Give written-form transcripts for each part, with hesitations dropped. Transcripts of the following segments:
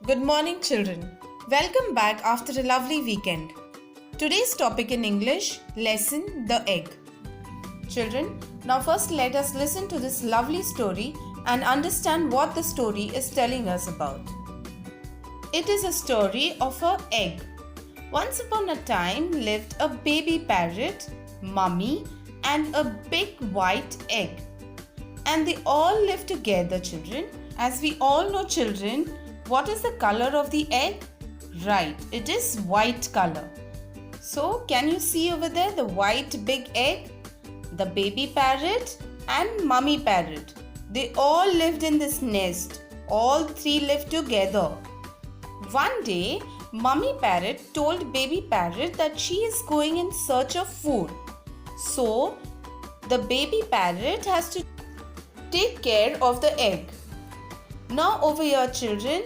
Good morning, children. Welcome back after a lovely weekend. Today's topic in English, lesson The Egg. Children, now first let us listen to this lovely story and understand what the story is telling us about. It is a story of an egg. Once upon a time lived a baby parrot, mummy, and a big white egg. And they all lived together, children. As we all know, children, what is the color of the egg? Right, it is white color. So, can you see over there the white big egg? The baby parrot and mummy parrot. They all lived in this nest. All three lived together. One day, mummy parrot told baby parrot that she is going in search of food. So, the baby parrot has to take care of the egg. Now over here, children,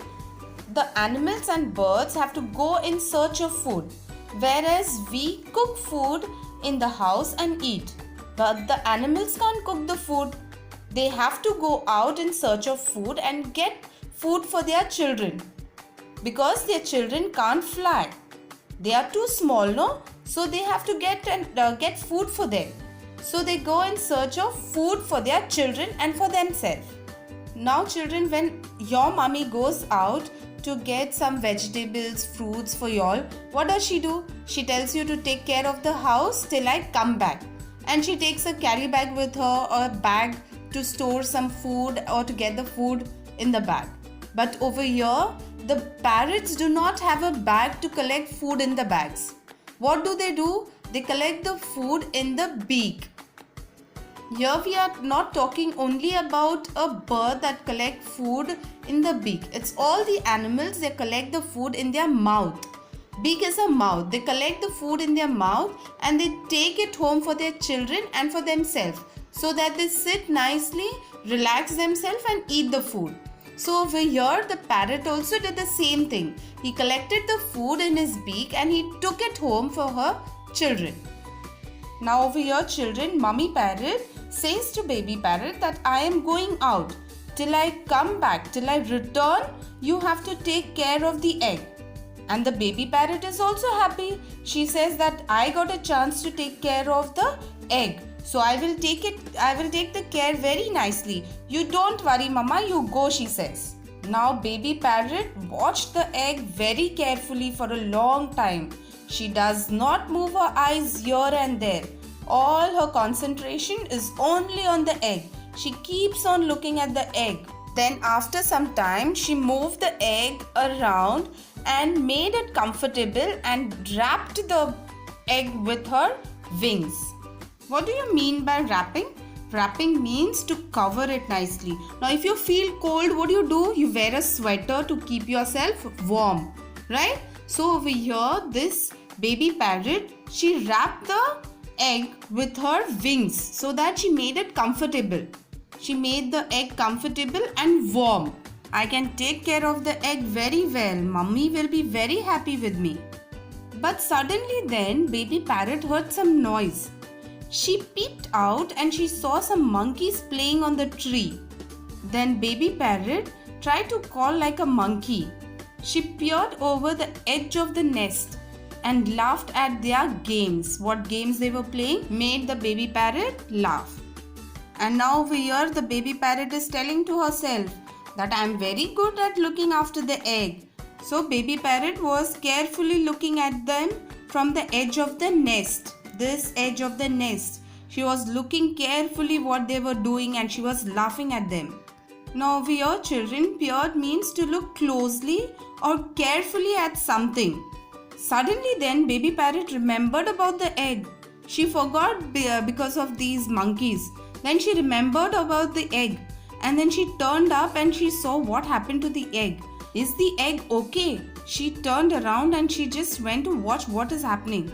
the animals and birds have to go in search of food, whereas we cook food in the house and eat. But the animals can't cook the food. They have to go out in search of food and get food for their children, because their children can't fly. They are too small, no? So they have to get food for them. So they go in search of food for their children and for themselves. Now children, when your mummy goes out to get some vegetables, fruits for y'all, what does she do? She tells you to take care of the house till I come back. And she takes a carry bag with her, or a bag to store some food or to get the food in the bag. But over here, the parrots do not have a bag to collect food in the bags. What do? They collect the food in the beak. Here we are not talking only about a bird that collect food in the beak. It's all the animals, they collect the food in their mouth. Beak is a mouth. They collect the food in their mouth and they take it home for their children and for themselves, so that they sit nicely, relax themselves and eat the food. So over here, the parrot also did the same thing. He collected the food in his beak and he took it home for her children. Now over here, children, mummy parrot says to baby parrot that I am going out. Till I come back, till I return, you have to take care of the egg. And the baby parrot is also happy. She says that I got a chance to take care of the egg. So I will take the care very nicely. You don't worry, mama, you go, she says. Now baby parrot watched the egg very carefully for a long time. She does not move her eyes here and there. All her concentration is only on the egg. She keeps on looking at the egg. Then after some time, she moved the egg around and made it comfortable and wrapped the egg with her wings. What do you mean by wrapping? Wrapping means to cover it nicely. Now if you feel cold, what do? You wear a sweater to keep yourself warm, right? So over here, this baby parrot, she wrapped the egg with her wings so that she made it comfortable. She made the egg comfortable and warm. I can take care of the egg very well. Mummy will be very happy with me. But suddenly then, baby parrot heard some noise. She peeped out and she saw some monkeys playing on the tree. Then baby parrot tried to call like a monkey. She peered over the edge of the nest and laughed at their games. What games they were playing made the baby parrot laugh. And now over here, the baby parrot is telling to herself that I am very good at looking after the egg. So baby parrot was carefully looking at them from the edge of the nest. This edge of the nest. She was looking carefully what they were doing and she was laughing at them. Now over here, children, peered means to look closely or carefully at something. Suddenly then, baby parrot remembered about the egg. She forgot because of these monkeys. Then she remembered about the egg. And then she turned up and she saw what happened to the egg. Is the egg okay? She turned around and she just went to watch what is happening.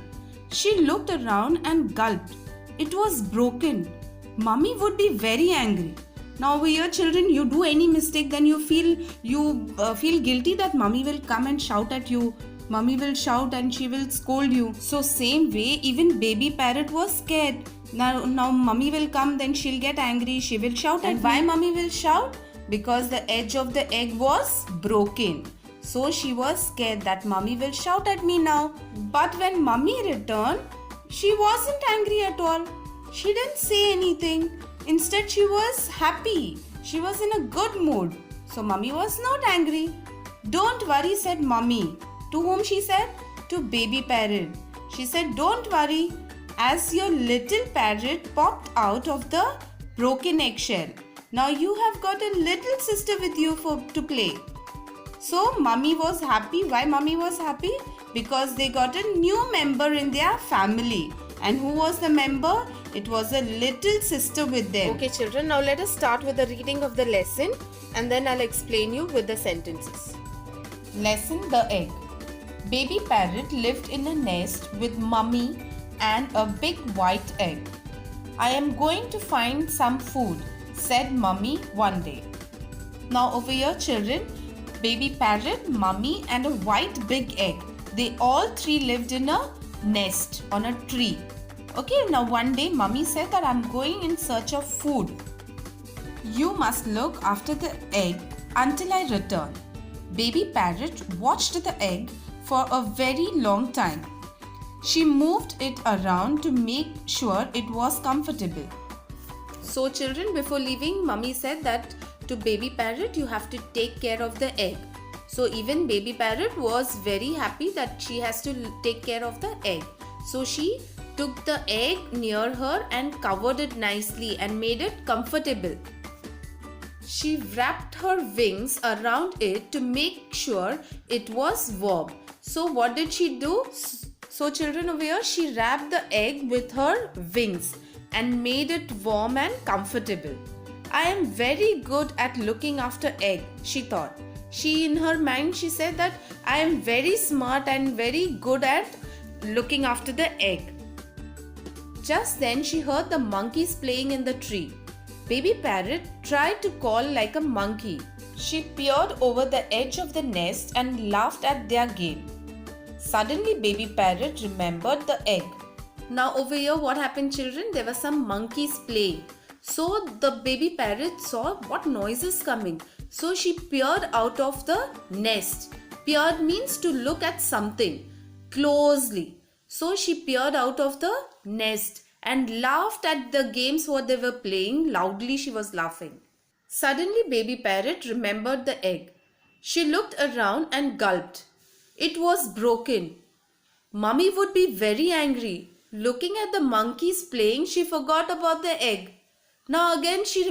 She looked around and gulped. It was broken. Mummy would be very angry. Now over here, children, you do any mistake, then you feel guilty that mummy will come and shout at you. Mummy will shout and she will scold you. So same way, even baby parrot was scared. Now mummy will come, then she'll get angry. She will shout. And why mummy will shout? Because the edge of the egg was broken. So she was scared that mummy will shout at me now. But when mummy returned, she wasn't angry at all. She didn't say anything. Instead, she was happy. She was in a good mood. So mummy was not angry. Don't worry, said mummy. To whom she said? To baby parrot. She said, don't worry, as your little parrot popped out of the broken eggshell. Now you have got a little sister with you to play. So mummy was happy. Why mummy was happy? Because they got a new member in their family. And who was the member? It was a little sister with them. Okay children, now let us start with the reading of the lesson and then I'll explain you with the sentences. Lesson: The Egg. Baby parrot lived in a nest with mummy and a big white egg. I am going to find some food, said mummy one day. Now over here children, baby parrot, mummy and a white big egg. They all three lived in a nest on a tree. Okay, now one day mummy said that I'm going in search of food. You must look after the egg until I return. Baby parrot watched the egg for a very long time. She moved it around to make sure it was comfortable. So children, before leaving, mummy said that to baby parrot you have to take care of the egg. So even baby parrot was very happy that she has to take care of the egg. So she took the egg near her and covered it nicely and made it comfortable. She wrapped her wings around it to make sure it was warm. So what did she do? So children over here, she wrapped the egg with her wings and made it warm and comfortable. I am very good at looking after egg, she thought. She in her mind, she said that I am very smart and very good at looking after the egg. Just then she heard the monkeys playing in the tree. Baby parrot tried to call like a monkey. She peered over the edge of the nest and laughed at their game. Suddenly baby parrot remembered the egg. Now over here what happened children? There were some monkeys playing. So the baby parrot saw what noise is coming. So she peered out of the nest. Peered means to look at something closely. So she peered out of the nest and laughed at the games what they were playing. Loudly she was laughing. Suddenly baby parrot remembered the egg. She looked around and gulped. It was broken. Mummy would be very angry. Looking at the monkeys playing, she forgot about the egg. Now again she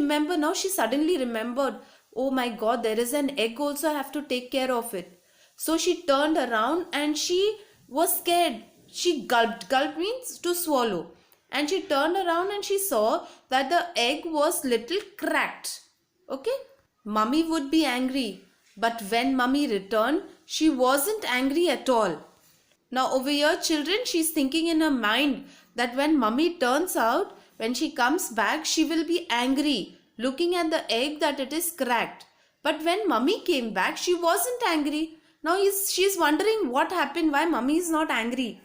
suddenly remembered, oh my god, there is an egg also, I have to take care of it. So she turned around and she was scared. She gulped. Gulp means to swallow. And she turned around and she saw that the egg was little cracked. Okay? Mummy would be angry. But when mummy returned, she wasn't angry at all. Now over here children, she's thinking in her mind that when mummy turns out, when she comes back, she will be angry, looking at the egg that it is cracked. But when mummy came back, she wasn't angry. Now she's wondering what happened, why mummy is not angry.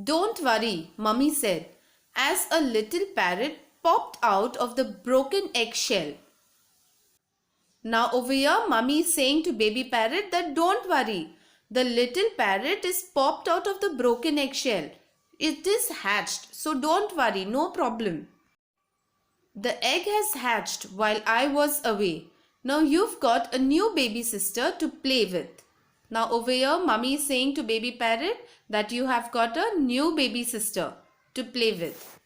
Don't worry, mummy said, as a little parrot popped out of the broken eggshell. Now over here, mummy is saying to baby parrot that don't worry. The little parrot is popped out of the broken eggshell. It is hatched, so don't worry, no problem. The egg has hatched while I was away. Now you've got a new baby sister to play with. Now over here, mummy is saying to baby parrot that you have got a new baby sister to play with.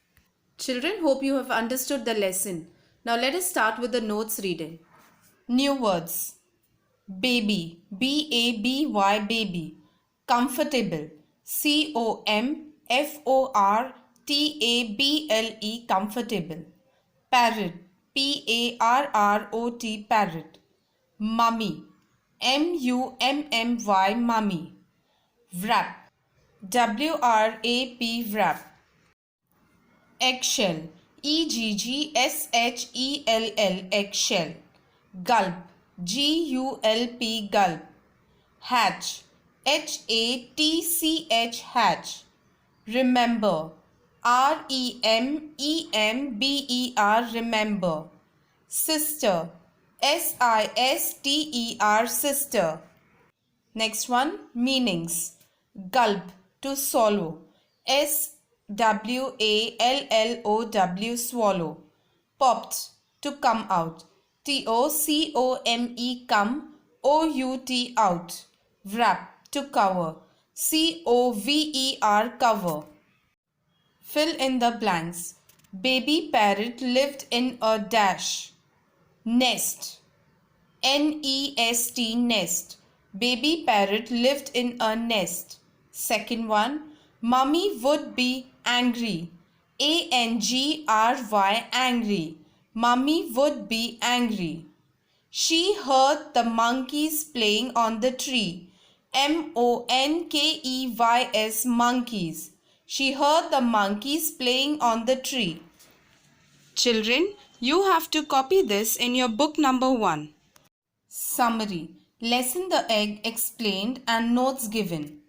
Children, hope you have understood the lesson. Now let us start with the notes reading. New words. Baby, B-A-B-Y, baby. Comfortable, C-O-M-F-O-R-T-A-B-L-E, comfortable. Parrot, P-A-R-R-O-T, parrot. Mummy, M-U-M-M-Y, mummy. Wrap, W-R-A-P, wrap. Eggshell, E-G-G-S-H-E-L-L, eggshell. Gulp, G-U-L-P, gulp. Hatch, H-A-T-C-H, hatch. Remember, R-E-M-E-M-B-E-R, remember. Sister, S-I-S-T-E-R, sister. Next one, meanings. Gulp, to swallow. SWALLOW, swallow. Popped, to come out. TOCOME, come. OUT, out. Wrap, to cover. COVER, cover. Fill in the blanks. Baby parrot lived in a dash. Nest. NEST, nest. Baby parrot lived in a nest. Second one, Mummy would be angry. ANGRY, angry. Mummy would be angry. She heard the monkeys playing on the tree. MONKEYS, monkeys. She heard the monkeys playing on the tree. Children, you have to copy this in your book number 1. Summary. Lesson the egg explained and notes given.